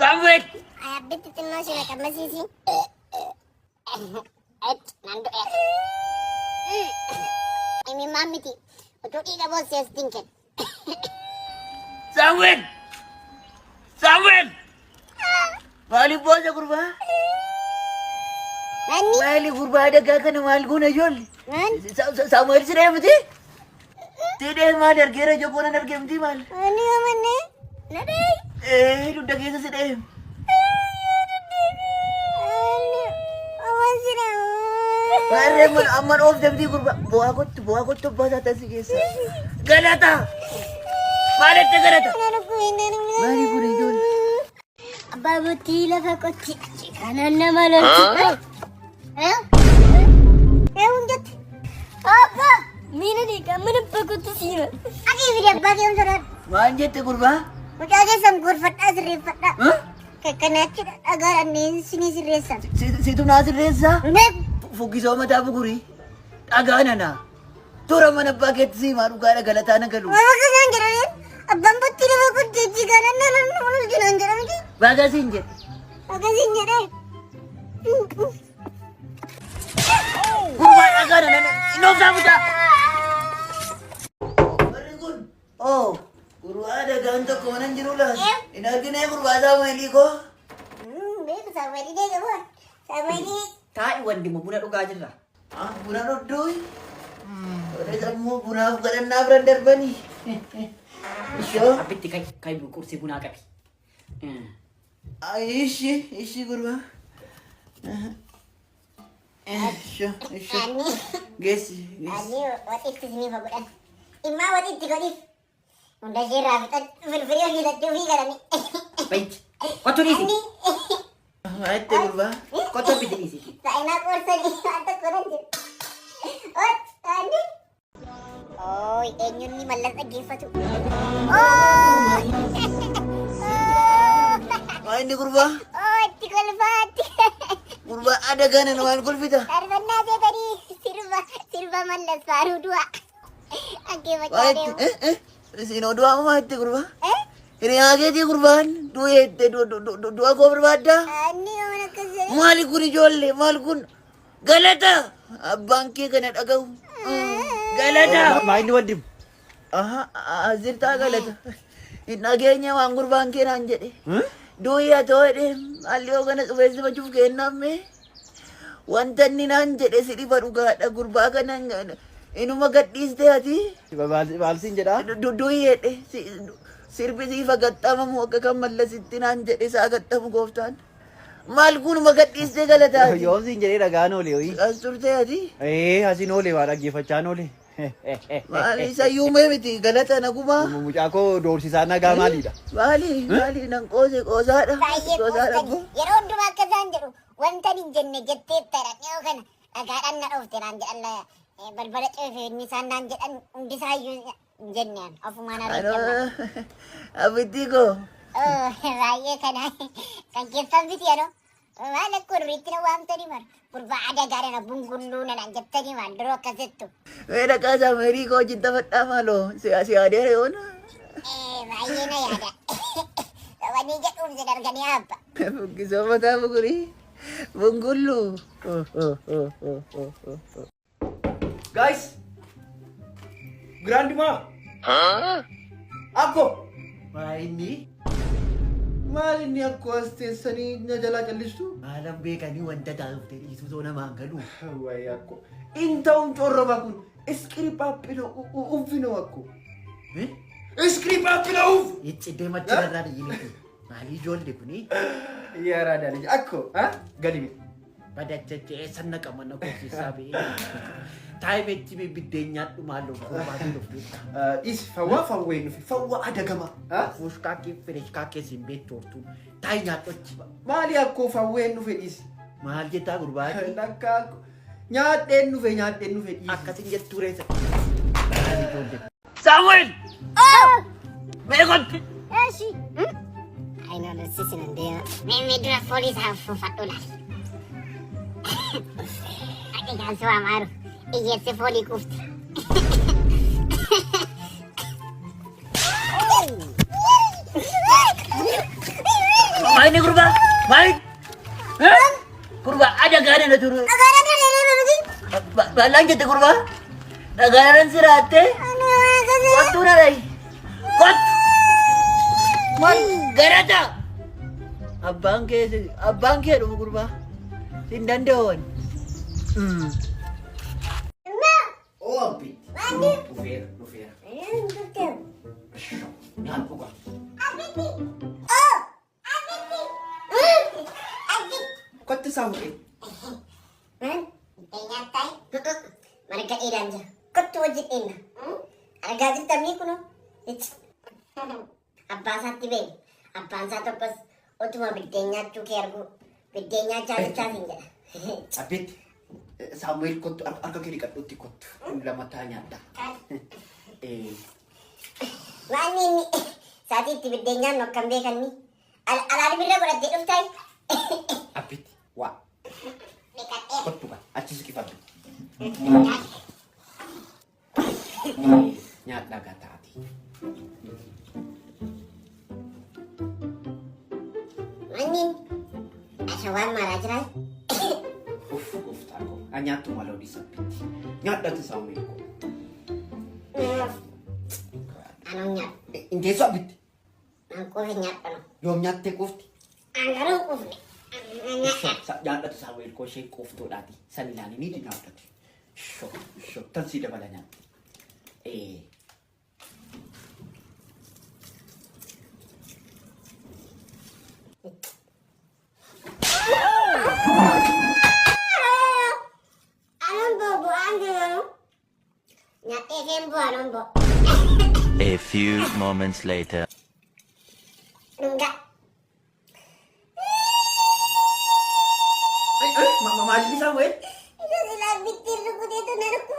Samuel! Abbitti xinnoo ishee naqamasiisi. Nando Imi mammiti. Utuu dhiiga boossee as dinken. Samuel! Samuel! Maaliif boosa gurbaa? Manni? Maaliif gurbaa dagaa kana maal goona ijoolli? Samuel si deemti? Si deem maal argeera jobboon an argeemti maal? Manni yoo manne? Nadee? Dugda keessa si deem. Maarree amman of dabdii gurbaa bu'aa kottu abbaasaa taasisi keessa. Galata! Maalitti galata? Maaliif kun ijoolli? Abbaa buttii lafa qotti. Kanan nama lolchu. Hunjatti. Abbaa! Miina dhiigaa mana bakkotti siira. Ati fide abbaa kee humna Maal jette gurbaa? mucaa keessan gorfadhaa sirreeffadhaa. Kakkanaatti dhagaadhaan sinii sirreessan. Situ naa sirreessaa? Fukkisoo mataa bugurii. Dhagaa nana. Tura mana abbaa keetti siimaa dhugaadha galataa na galu. Mama kanaan jedhameen abbaan buttii lafa qotti jechii kanan nama lolchinaan jedhamti. Baagasiin jedhe. Akkasiin jedhee. Gurbaa dhagaa nana. Inoofsaa mucaa. Warri kun. Gurbaa dhagaan tokko manan jiru laas. Hin arginee gurbaa Saamu'eelii koo. Beeku Saamu'eelii deegabuun. Saamu'eelii. Taa'ii wandimu buna dhugaa jirra. Buna dhudhuuyi. Warri sammuu bunaaf kadhannaa biran darbanii. Ishoo. Abbitti kai qursii bunaa qabi. Ishi gurbaa. Ishoo. Geessi. Ani waxitti sinii fagodhan. Immaa waxitti godhiif. Hunda isheerraa fixan firfirii hojii dadhuu fi galanii. Bayti. Kottu dhiisi. Maayitte gurbaa. Kottu biddi dhiisi. Saayinaa qorsanii waan tokko nan jiru. Ani. Eenyuun mallas dhaggeeffatu. Maayinni gurbaa. Itti kolfaatti. Gurbaa adagaa nana waan kolfita. Darbannaa seetanii sirba mallas faaruu du'a. Dhaggeeffachaa deemu. Isin oduu maayitte gurbaa. Hiriyaa keetii gurbaan du'eette du'a koo barbaaddaa. Ani yoon akkasii. Maali kun ijoollee maal kun galata abbaan kee kana dhaga'u. Galata. Maayinni wandimu. Asirtaa galata. Hin dhageenya waan gurbaan kee naan jedhe. Du'ii haa ta'e halluu kana xubeessifachuuf kennamme. Wanta inni naan jedhe si dhiba dhugaadha gurbaa kana inuma gadhiiste ati. Maalsiin jedhaa? Du'ii jedhe sirbi siifa gaxxamamu akka kan mallasitti naan jedhe isaa gaxxamu gooftaan. Maal kunuma gadhiiste galataa? Yoomsiin jedhee dhagaan oole hoyi. As turte ati? Asiin oole waa dhaggeeffachaan oole. Maali isa yuumee miti galata naguma. Mucaa koo doorsisaa nagaa maaliidha? Maali nan qoosaadha. Baay'ee qoosani. Yeroo hundumaa akka isaan jedhu wanta hin jenne jetteettadha. Dhiyoo kana dhagaadhaan na dhoofte naan jedhan balbala ceefee inni isaan naan jedhan hundisaayyuu hin jenneen ofumaan argama. Abiddi koo. Baay'ee kana kan keessan biti yeroo maal akka irriitti na waamtanii mara gurbaa adagaadhaan bungulluu nanaan jettanii maal duroo akkasittu. Weedha qaasaa meerii koo wajjin taphadhaa maaloo si adeera yoona. Baay'ee na yaada. Taphatanii jedhuun si darganii habba. Buqqisoo mataa bugurii bungulluu. Guys! Grandma! Akko! Maalinni akkoo as teessanii na jalaa callistu? Maalan beekanii wanta taa'uuf dhiisuu too namaan galu. Wayi akkoo. Inta'uun corroba kun iskiripaappina uffina akkoo. Iskiripaappina uff! Icciddee machirarraa dhiyyinitti. Maalii ijoollee kuni? Yaaraa daalii akkoo galimi. Badachachee sanna qabanna koofsisaa ba'ee. Taayimeetti biddeen nyaadhu maaloo barbaaduu dhufte. Is fawwaa fawwee nufi fawwaa adagama. Fuushkaa kee fireeshkaa keessi hin beektortu. Taayi nyaadhochi. Maali akkoo fawween nufe dhiisi? Maal jettaa gurbaati? Lakka akkoo. Nyaadheen nufe dhiisi. Akkasin jettuu reessa. Samuel! Beekot! Eeshi. Aina narsiisin handeema. Mee dura foolii isaa uffadhu laal. Ati gaansi waa maaru. Iyyeessi foolii kuufti. Main nih kurba, main. Kurba, ada garan na turun. Agara na nene babuji. Balang jatuh kurba. Nagaran si Rate. Ano kasi? Kot tu na ray. Kot. Man, garata. Abang ke dulu kurba. Sindan doon. Ma. Oh, Abit. Mandi. Lu Vera. Ayun, betul. Yan po ka. Abiti. Oh, abiti. Abiti. Kota sa mo eh. Man, tingnan tayo. Mereka ilan aja. Kau wajib ina. Ada gaji kami kuno. Apa satu be? Apa satu pas? Oh cuma bedanya cukai aku. Bedanya cari-cari aja. Abit. Samuel kot arka kiri kat uti kot. Ula matanya ada. Mana ni? Saat itu bedanya no kambe kan ni. Alari bila berat di usai. Abit. Wa. Dekat Kot tu ka. Aci sikit abit. Nyat daga tadi. Manin. Asawan marah jerai. Uf tako. Anya tu malau disapit. Nyat daga Samuel ko. Anongnya. Inde so abit. Aku nyat kan. Yom nyat te kofti. Anggaran aku. Sa nyat daga Samuel ko siya kofto dati. Sanilan ini di nyat dati. Shok. Tan sida bala nyat. Anong bobo anggaran? Nyat kembo anong bo. A few moments later. Enggak. Mamali ni Samuel. Itu sila bitir ko dito na ko